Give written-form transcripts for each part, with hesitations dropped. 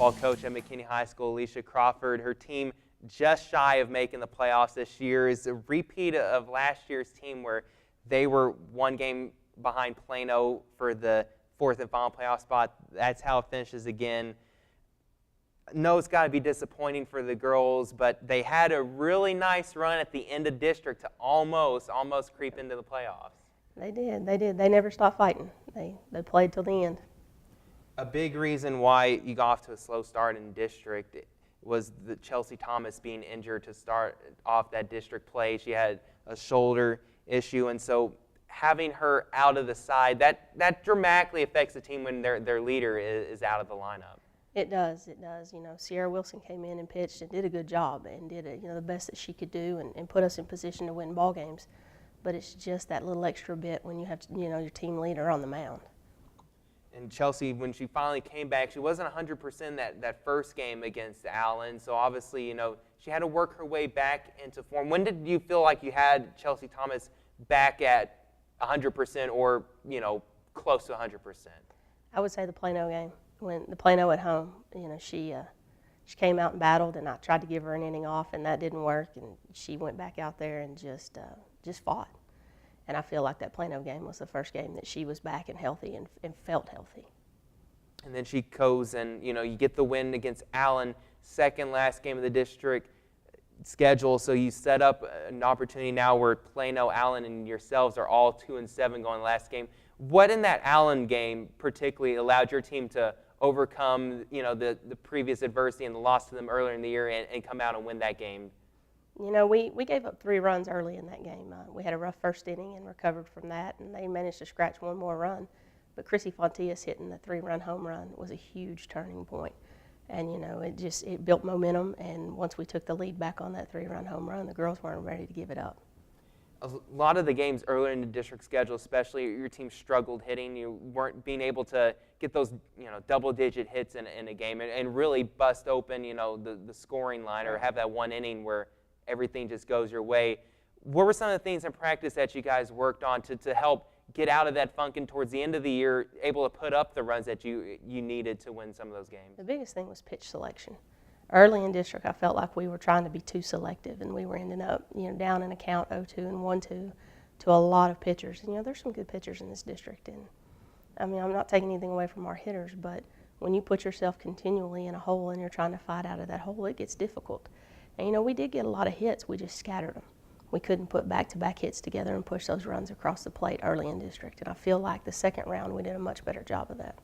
football coach at McKinney High School, Alicia Crawford. Her team just shy of making the playoffs this year is a repeat of last year's team where they were one game behind Plano for the fourth and final playoff spot. That's how it finishes again. No, it's got to be disappointing for the girls, but they had a really nice run at the end of district to almost creep into the playoffs. They did. They never stopped fighting. They played till the end. A big reason why you got off to a slow start in district was the Chelsea Thomas being injured to start off that district play. She had a shoulder issue, and so having her out of the side, that dramatically affects the team when their leader is out of the lineup. It does. You know, Sierra Wilson came in and pitched and did a good job and did the best that she could do and put us in position to win ball games. But it's just that little extra bit when you have your team leader on the mound. And Chelsea, when she finally came back, she wasn't 100% that first game against Allen. So obviously, she had to work her way back into form. When did you feel like you had Chelsea Thomas back at 100% or, close to 100%? I would say the Plano game. When the Plano at home, she came out and battled, and I tried to give her an inning off, and that didn't work, and she went back out there and just fought. And I feel like that Plano game was the first game that she was back and healthy and felt healthy. And then she goes and, you get the win against Allen, second last game of the district schedule, so you set up an opportunity now where Plano, Allen, and yourselves are all 2-7 going last game. What in that Allen game particularly allowed your team to overcome, the previous adversity and the loss to them earlier in the year and come out and win that game? We gave up 3 runs early in that game. We had a rough first inning and recovered from that, and they managed to scratch one more run. But Chrissy Fontillas hitting the 3-run home run was a huge turning point. And, it built momentum, and once we took the lead back on that 3-run home run, the girls weren't ready to give it up. A lot of the games earlier in the district schedule, especially, your team struggled hitting. You weren't being able to get those, double-digit hits in a game and really bust open, the scoring line or have that one inning where everything just goes your way. What were some of the things in practice that you guys worked on to help get out of that funk and towards the end of the year able to put up the runs that you needed to win some of those games? The biggest thing was pitch selection. Early in district, I felt like we were trying to be too selective, and we were ending up, down in a count 0-2 and 1-2 to a lot of pitchers. And, there's some good pitchers in this district, and I'm not taking anything away from our hitters, but when you put yourself continually in a hole and you're trying to fight out of that hole, it gets difficult. And, we did get a lot of hits. We just scattered them. We couldn't put back-to-back hits together and push those runs across the plate early in district. And I feel like the second round we did a much better job of that.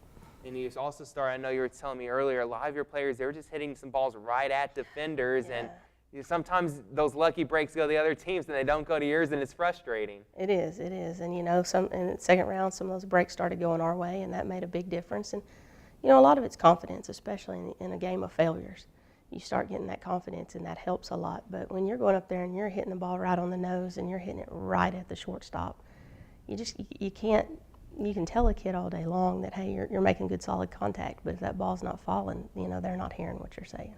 And you also started, I know you were telling me earlier, a lot of your players, they were just hitting some balls right at defenders. Yeah. And sometimes those lucky breaks go to the other teams and they don't go to yours, and it's frustrating. It is. And, in the second round, some of those breaks started going our way, and that made a big difference. And, a lot of it's confidence, especially in a game of failures. You start getting that confidence, and that helps a lot. But when you're going up there and you're hitting the ball right on the nose and you're hitting it right at the shortstop, you can't. You can tell a kid all day long that, hey, you're making good solid contact, but if that ball's not falling, they're not hearing what you're saying.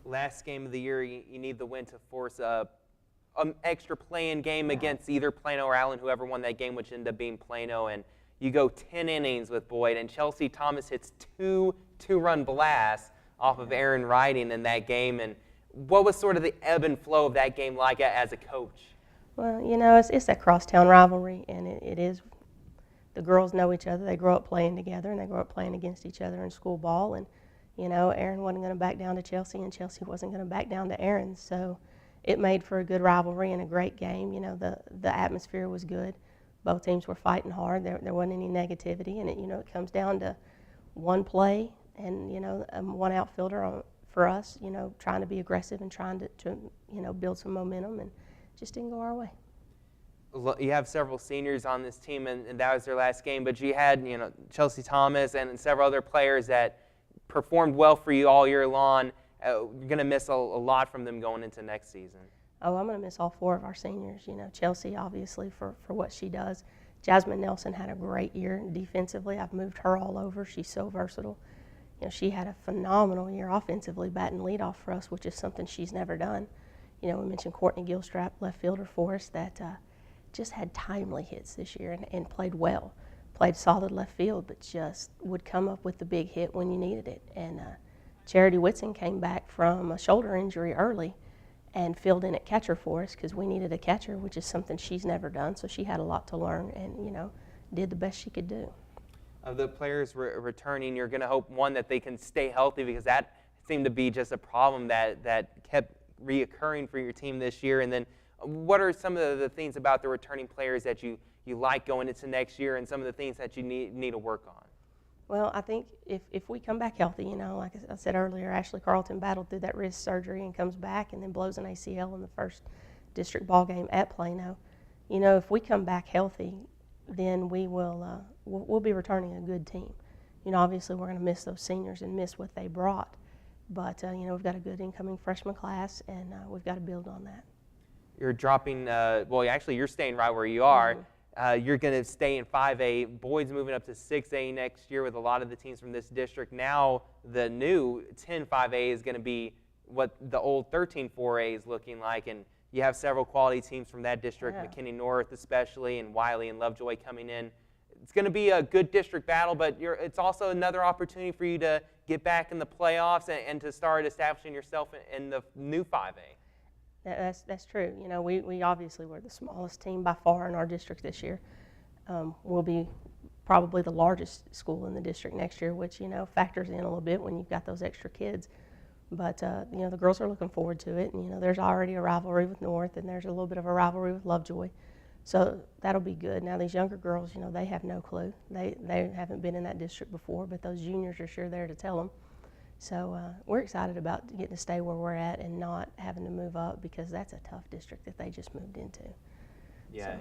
Last game of the year, you need the win to force an extra play-in game against either Plano or Allen, whoever won that game, which ended up being Plano. And you go 10 innings with Boyd, and Chelsea Thomas hits 2 two-run blasts off of Aaron Riding in that game. And what was sort of the ebb and flow of that game like as a coach? Well, it's that crosstown rivalry, and it is. The girls know each other. They grow up playing together, and they grow up playing against each other in school ball. And, Aaron wasn't going to back down to Chelsea, and Chelsea wasn't going to back down to Aaron. So it made for a good rivalry and a great game. The atmosphere was good. Both teams were fighting hard. There wasn't any negativity. And, it comes down to one play and, one outfielder for us, trying to be aggressive and trying to build some momentum, and just didn't go our way. You have several seniors on this team, and that was their last game, but you had, Chelsea Thomas and several other players that performed well for you all year long. You're going to miss a lot from them going into next season. Oh, I'm going to miss all 4 of our seniors. Chelsea, obviously, for what she does. Jasmine Nelson had a great year defensively. I've moved her all over. She's so versatile. She had a phenomenal year offensively, batting leadoff for us, which is something she's never done. We mentioned Courtney Gilstrap, left fielder for us, that just had timely hits this year and played well. Played solid left field, but just would come up with the big hit when you needed it. And Charity Whitson came back from a shoulder injury early and filled in at catcher for us because we needed a catcher, which is something she's never done. So she had a lot to learn and, did the best she could do. Of the players returning, you're going to hope, one, that they can stay healthy, because that seemed to be just a problem that kept reoccurring for your team this year. And then what are some of the things about the returning players that you like going into next year, and some of the things that you need to work on? Well, I think if we come back healthy, like I said earlier, Ashley Carlton battled through that wrist surgery and comes back and then blows an ACL in the first district ball game at Plano. If we come back healthy, then we'll be returning a good team. Obviously we're going to miss those seniors and miss what they brought, but we've got a good incoming freshman class, and we've got to build on that. You're dropping. Well, actually, you're staying right where you are. You're going to stay in 5A. Boyd's moving up to 6A next year with a lot of the teams from this district. Now the new 10-5A is going to be what the old 13-4A is looking like, and you have several quality teams from that district, Yeah. McKinney North especially, and Wiley and Lovejoy coming in. It's going to be a good district battle, but it's also another opportunity for you to get back in the playoffs and to start establishing yourself in the new 5A. That's true. We obviously were the smallest team by far in our district this year. We'll be probably the largest school in the district next year, which, factors in a little bit when you've got those extra kids. But, the girls are looking forward to it. And, there's already a rivalry with North, and there's a little bit of a rivalry with Lovejoy. So that'll be good. Now, these younger girls, they have no clue. They haven't been in that district before, but those juniors are sure there to tell them. So we're excited about getting to stay where we're at and not having to move up, because that's a tough district that they just moved into. Yeah, it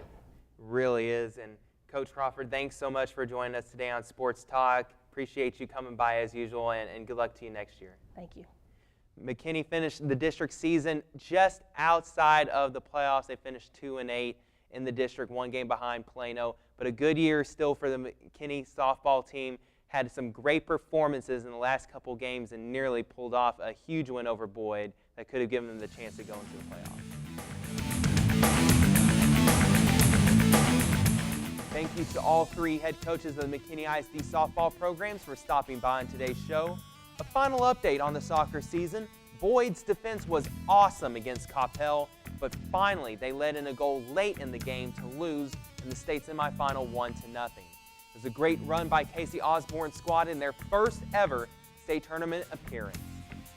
really is. And Coach Crawford, thanks so much for joining us today on Sports Talk. Appreciate you coming by as usual, and good luck to you next year. Thank you. McKinney finished the district season just outside of the playoffs. They finished 2-8 in the district, one game behind Plano, but a good year still for the McKinney softball team. Had some great performances in the last couple games and nearly pulled off a huge win over Boyd that could have given them the chance to go into the playoffs. Thank you to all three head coaches of the McKinney ISD softball programs for stopping by on today's show. A final update on the soccer season. Boyd's defense was awesome against Coppell, but finally they let in a goal late in the game to lose in the state semifinal 1-0. It was a great run by Casey Osborne's squad in their first ever state tournament appearance.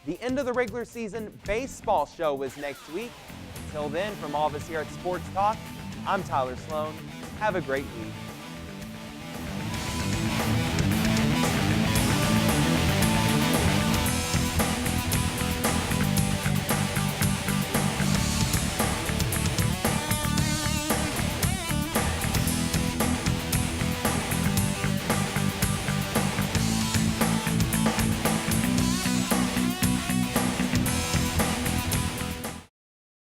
The end of the regular season baseball show is next week. Until then, from all of us here at Sports Talk, I'm Tyler Sloan. Have a great week.